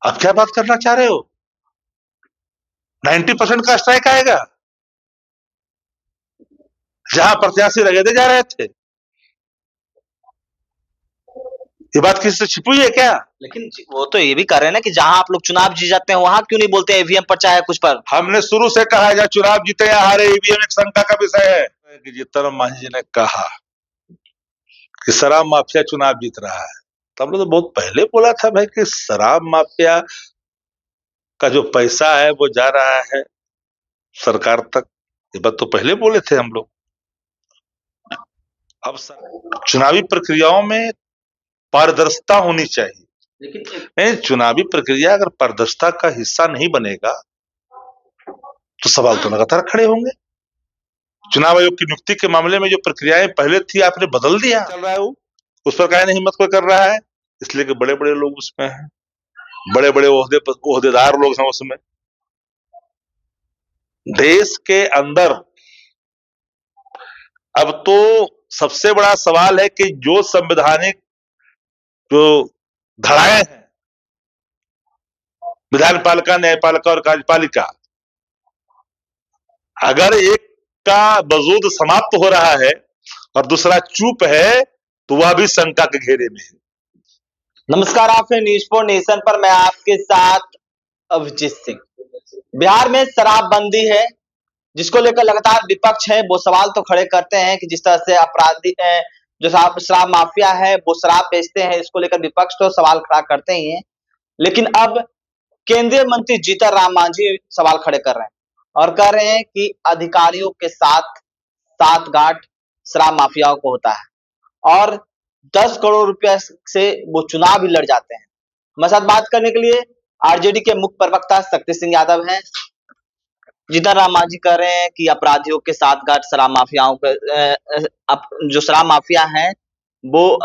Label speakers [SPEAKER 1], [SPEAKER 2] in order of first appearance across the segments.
[SPEAKER 1] आप क्या बात करना चाह रहे हो? 90% का स्ट्राइक आएगा जहां प्रत्याशी रगेदे जा रहे थे। ये बात किसी से छिपी हुई है क्या?
[SPEAKER 2] लेकिन वो तो ये भी कर रहे हैं ना कि जहां आप लोग चुनाव जीत जाते हैं वहां क्यों नहीं बोलते ईवीएम पर चाहे कुछ पर।
[SPEAKER 1] हमने शुरू से कहा है, जब चुनाव जीते या हारे, ईवीएम एक शंका का विषय है। कि जीतन मांझी जी ने कहा कि शराब माफिया चुनाव जीत रहा है, तो हमने तो बहुत पहले बोला था भाई कि शराब माफिया का जो पैसा है वो जा रहा है सरकार तक। ये बात तो पहले बोले थे हम लोग। अब चुनावी प्रक्रियाओं में पारदर्शिता होनी चाहिए। लेकिन चुनावी प्रक्रिया अगर पारदर्शिता का हिस्सा नहीं बनेगा तो सवाल तो लगातार खड़े होंगे। चुनाव आयोग की नियुक्ति के मामले में जो प्रक्रियाएं पहले थी आपने बदल दिया। चल रहा है वो, उस पर काहे नहीं हिम्मत कोई कर रहा है? इसलिए कि बड़े बड़े लोग उसमें हैं, बड़े बड़े ओहदेदार लोग हैं उसमें। देश के अंदर अब तो सबसे बड़ा सवाल है कि जो संवैधानिक जो धड़ाएं हैं, विधान पालिका, न्यायपालिका और कार्यपालिका, अगर एक का वजूद समाप्त हो रहा है और दूसरा चुप है तो वह भी शंका के घेरे में है।
[SPEAKER 2] नमस्कार, आप न्यूज फॉर नेशन पर मैं आपके साथ अभिजीत सिंह। बिहार में शराबबंदी है जिसको लेकर लगातार विपक्ष है वो सवाल तो खड़े करते हैं कि जिस तरह से अपराधी जो शराब माफिया है वो शराब बेचते हैं, इसको लेकर विपक्ष तो सवाल खड़ा करते ही हैं। लेकिन अब केंद्रीय मंत्री जीतन राम मांझी सवाल खड़े कर रहे हैं और कह रहे हैं कि अधिकारियों के साथ साठगांठ शराब माफियाओं को होता है और 10 करोड़ रुपया से वो चुनाव भी लड़ जाते हैं। हमारे साथ बात करने के लिए आरजेडी के मुख्य प्रवक्ता शक्ति सिंह यादव हैं। जीतन राम मांझी कह रहे हैं कि अपराधियों के साठगांठ शराब माफियाओं के जो शराब माफिया हैं वो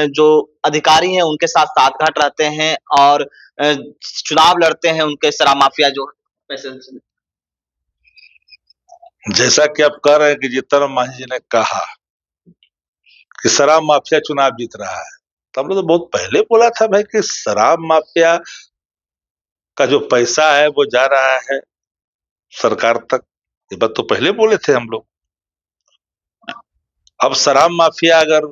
[SPEAKER 2] जो अधिकारी हैं उनके साथ साठगांठ रहते हैं और चुनाव लड़ते हैं उनके शराब माफिया जो पैसे।
[SPEAKER 1] जैसा कि आप कह रहे हैं कि जीतन राम मांझी जी ने कहा कि शराब माफिया चुनाव जीत रहा है, तो हमने तो बहुत पहले बोला था भाई कि शराब माफिया का जो पैसा है वो जा रहा है सरकार तक। ये बात तो पहले बोले थे हम लोग। अब शराब माफिया अगर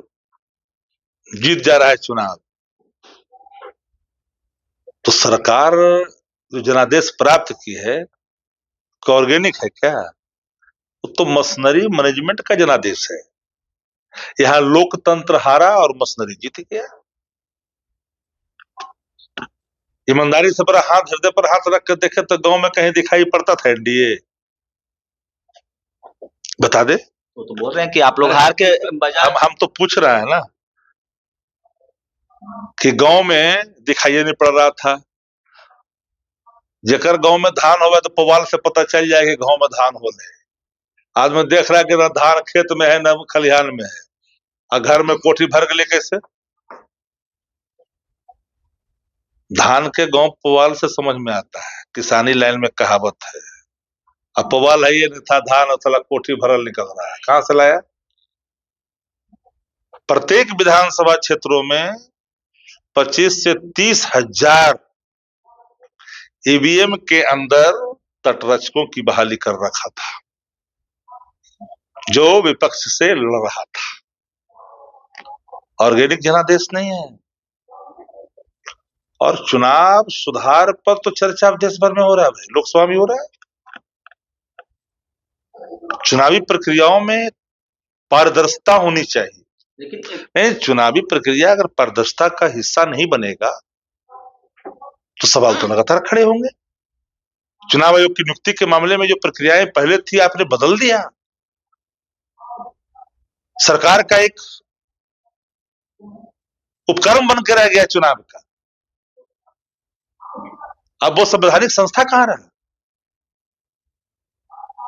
[SPEAKER 1] जीत जा रहा है चुनाव तो सरकार जो जनादेश प्राप्त की है ऑर्गेनिक है क्या? वो तो मशीनरी मैनेजमेंट का जनादेश है। यहाँ लोकतंत्र हारा और मशीनरी जीत गया। ईमानदारी से बड़ा हाथ हृदय पर हाथ रख कर देखे तो गांव में कहीं दिखाई पड़ता था एनडीए? बता दे।
[SPEAKER 2] वो तो बोल रहे हैं कि आप लोग हार के बजाय
[SPEAKER 1] हम तो पूछ रहे हैं ना कि गांव में दिखाई नहीं पड़ रहा था। जेकर गांव में धान होगा तो पुवाल से पता चल जाएगा गांव में धान हो रहे। आज मैं देख रहा है कि ना धान खेत में है ना खलिहान में है, और घर में कोठी भर गए कैसे? धान के गांव पुवाल से समझ में आता है, किसानी लाइन में कहावत है। अब पुवाल है ये नहीं था, धान अथला कोठी भरल निकल रहा है, कहां से लाया? प्रत्येक विधानसभा क्षेत्रों में 25 से 30 हजार ईवीएम के अंदर तटरक्षकों की बहाली कर रखा था जो विपक्ष से लड़ रहा था। ऑर्गेनिक जनादेश नहीं है। और चुनाव सुधार पर तो चर्चा देश भर में हो रहा है भाई, लोकसभा में हो रहा है। चुनावी प्रक्रियाओं में पारदर्शिता होनी चाहिए। लेकिन चुनावी प्रक्रिया अगर पारदर्शिता का हिस्सा नहीं बनेगा तो सवाल तो लगातार खड़े होंगे। चुनाव आयोग की नियुक्ति के मामले में जो प्रक्रियाएं पहले थी आपने बदल दिया। सरकार का एक उपकरण बनकर रह गया चुनाव का। अब वो संवैधानिक संस्था कहां रहा?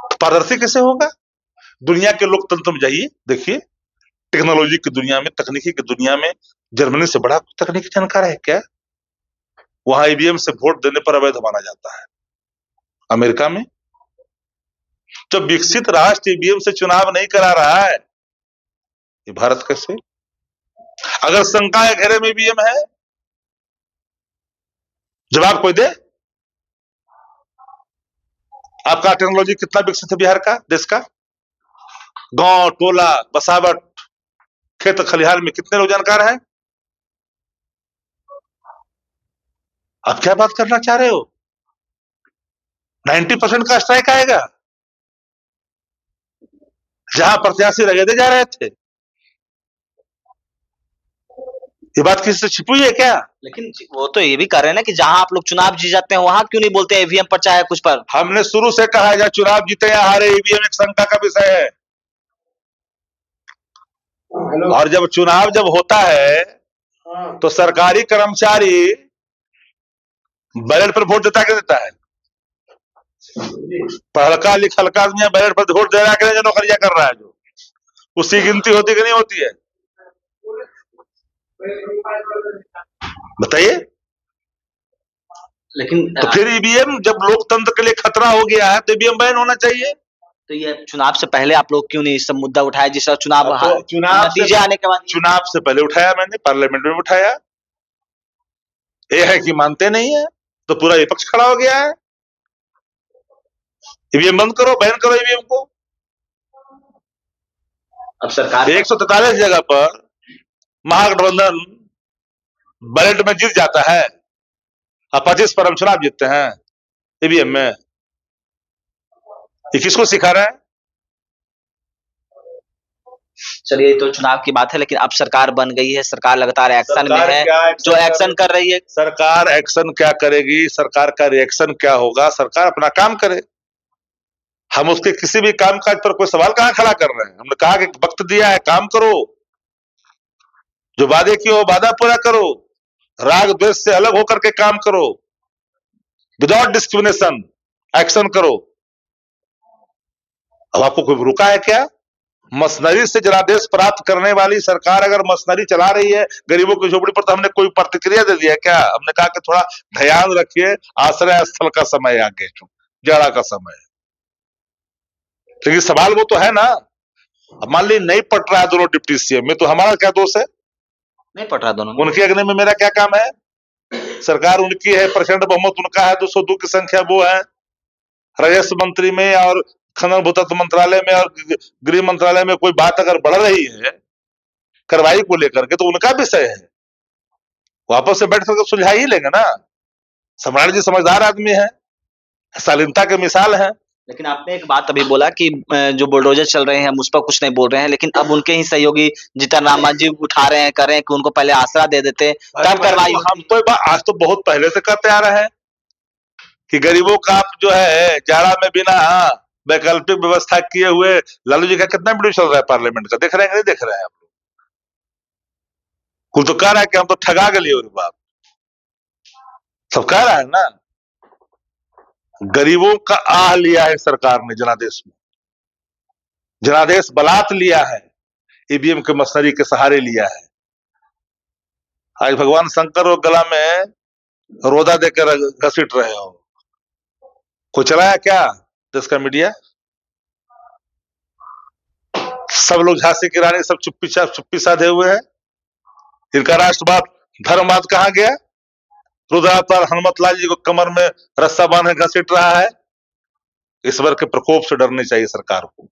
[SPEAKER 1] तो पारदर्शी कैसे होगा? दुनिया के लोकतंत्र में जाइए, देखिए टेक्नोलॉजी की दुनिया में, तकनीकी की दुनिया में जर्मनी से बड़ा तकनीकी जानकार है क्या? वहां ईवीएम से वोट देने पर अवैध माना जाता है। अमेरिका में जब विकसित राष्ट्र ईवीएम से चुनाव नहीं करा रहा है, ये भारत कैसे? अगर शंका है घेरे में ईवीएम है जवाब कोई दे। आपका टेक्नोलॉजी कितना विकसित है बिहार का, देश का? गांव टोला बसावट खेत खलिहान में कितने लोग जानकार हैं? आप क्या बात करना चाह रहे हो? 90% का स्ट्राइक आएगा जहां प्रत्याशी रगेदे जा रहे थे। ये बात किसी से छिपी हुई है क्या?
[SPEAKER 2] लेकिन वो तो ये भी कर रहे हैं ना कि जहां आप लोग चुनाव जीत जाते हैं वहां क्यों नहीं बोलते ईवीएम पर चाहे कुछ पर?
[SPEAKER 1] हमने शुरू से कहा है या चुनाव जीते या हारे, ईवीएम एक शंका का विषय है। और जब चुनाव जब होता है तो सरकारी कर्मचारी बैलेट पर वोट देता क्या देता है? पढ़लका लिखलका आदमी बैलेट पर वोट दे रहा है कि नहीं, जो नौकरियां कर रहा है, जो उसकी गिनती होती कि नहीं होती है? बताइए।
[SPEAKER 2] लेकिन
[SPEAKER 1] तो फिर ईवीएम जब लोकतंत्र के लिए खतरा हो गया है तो ईवीएम बैन होना चाहिए।
[SPEAKER 2] तो ये चुनाव से पहले आप लोग क्यों नहीं सब मुद्दा उठाया, जिस चुनाव
[SPEAKER 1] तो चुनाव
[SPEAKER 2] नतीजे आने के बाद?
[SPEAKER 1] चुनाव से पहले उठाया मैंने, पार्लियामेंट में उठाया। ये है कि मानते नहीं है तो पूरा विपक्ष खड़ा हो गया है। ईवीएम बंद करो, बैन करो ईवीएम को।
[SPEAKER 2] अब सरकार
[SPEAKER 1] 143 जगह पर महागठबंधन बैलेट में जीत जाता है और 25 पर हम चुनाव जीतते हैं ईवीएम में। ये किसको सिखा रहे हैं?
[SPEAKER 2] चलिए तो चुनाव की बात है, लेकिन अब सरकार बन गई है, सरकार लगातार एक्शन में है। जो एक्शन कर रही है,
[SPEAKER 1] सरकार एक्शन क्या करेगी, सरकार का रिएक्शन क्या होगा? सरकार अपना काम करे। हम उसके किसी भी कामकाज पर कोई सवाल कहां खड़ा कर रहे हैं? हमने कहा कि वक्त दिया है, काम करो, जो वादे किए वो वादा पूरा करो, राग द्वेष से अलग होकर के काम करो, विदाउट डिस्क्रिमिनेशन एक्शन करो। अब आपको कोई रुका है क्या? मशीनरी से जनादेश प्राप्त करने वाली सरकार अगर मशीनरी चला रही है गरीबों की झोपड़ी पर, तो हमने कोई प्रतिक्रिया दे दिया क्या? हमने कहा कि थोड़ा ध्यान रखिए, आश्रय स्थल का समय आगे, जाड़ा का समय। लेकिन सवाल वो तो है ना, अब मान ली नहीं पट रहा है दोनों डिप्टी सीएम में, तो हमारा क्या दोष है?
[SPEAKER 2] नहीं पट रहा दोनों में।
[SPEAKER 1] उनके अगने में मेरा क्या काम है? सरकार उनकी है, प्रचंड बहुमत उनका है, 202 की संख्या वो है। राजस्व मंत्री में और खनन भूतत्व मंत्रालय में और गृह मंत्रालय में कोई बात अगर बढ़ रही है कार्रवाई को लेकर के, तो उनका विषय है, वापस से बैठ करके सुलझा ही लेंगे ना। सम्राट जी समझदार आदमी है, शालीनता के मिसाल है।
[SPEAKER 2] लेकिन आपने एक बात अभी बोला कि जो बुलडोजर चल रहे हैं हम उस पर कुछ नहीं बोल रहे हैं, लेकिन अब उनके ही सहयोगी जीतन राम मांझी उठा रहे हैं, कर रहे हैं कि उनको पहले आसरा दे देते तब कार्रवाई।
[SPEAKER 1] हम तो आज तो बहुत पहले से कहते आ रहे हैं कि गरीबों का आप जो है जाड़ा में बिना वैकल्पिक व्यवस्था किए हुए, लालू जी का कितना वीडियो चल रहा है पार्लियामेंट का, देख रहे हैं नहीं देख रहे हैं आप लोग? कुल तो कह रहा है कि हम तो ठगा गए, और बात सब कह रहा है ना। गरीबों का आह लिया है सरकार ने जनादेश में, जनादेश बलात् लिया है, ईवीएम के मशीनरी के सहारे लिया है। आज भगवान शंकर और गला में रोदा देकर घसीट रहे हो। कोई चलाया क्या देश का मीडिया? सब लोग झांसी की रानी, सब चुप्पी साधे हुए हैं। इनका राष्ट्रवाद धर्मवाद कहां गया? रुद्रावतार हनुमत लाल जी को कमर में रस्सा बांधे घसीट रहा है। ईश्वर के प्रकोप से डरनी चाहिए सरकार को,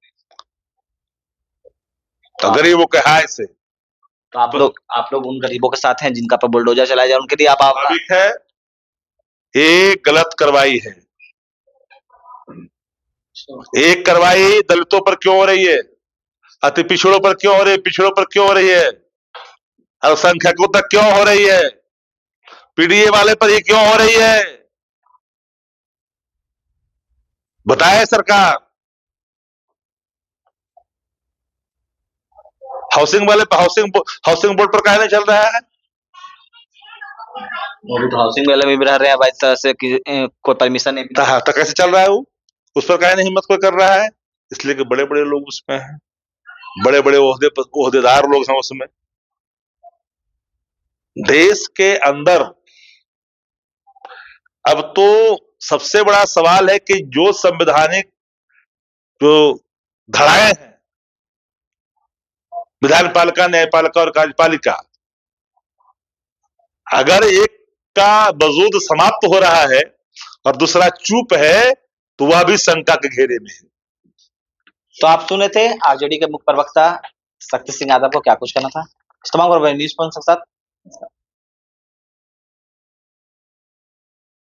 [SPEAKER 1] तो गरीबों के हाय से।
[SPEAKER 2] तो आप लोग उन गरीबों के साथ हैं जिनका पर बुलडोजर चलाया जाए, उनके लिए आप
[SPEAKER 1] है। एक गलत कार्रवाई है, एक कार्रवाई दलितों पर क्यों हो रही है, अति पिछड़ों पर क्यों हो रही है, पिछड़ों पर क्यों हो रही है, अल्पसंख्यकों तक क्यों हो रही है, पीडीए वाले पर ही क्यों हो रही है? बताए सरकार। हाउसिंग वाले हाउसिंग बोर्ड पर काहे नहीं चल रहा है?
[SPEAKER 2] वो भी तो हाउसिंग वाले में भी रह रहे हैं भाई, तरह से कि कोई परमिशन नहीं।
[SPEAKER 1] तो कैसे चल रहा है वो? उस पर काहे नहीं हिम्मत कोई कर रहा है? इसलिए कि बड़े बड़े लोग उसमें हैं, बड़े बड़े ओहदेदार लोग हैं उसमें। देश के अंदर अब तो सबसे बड़ा सवाल है कि जो संवैधानिक जो धाराएं हैं, विधान पालिका, न्यायपालिका और कार्यपालिका, अगर एक का वजूद समाप्त हो रहा है और दूसरा चुप है, तो वह भी शंका के घेरे में है।
[SPEAKER 2] तो आप सुने थे आरजेडी के मुख्य प्रवक्ता शक्ति सिंह यादव को क्या कुछ कहना था। इस तमाम खबरें न्यूज़ पॉइंट के साथ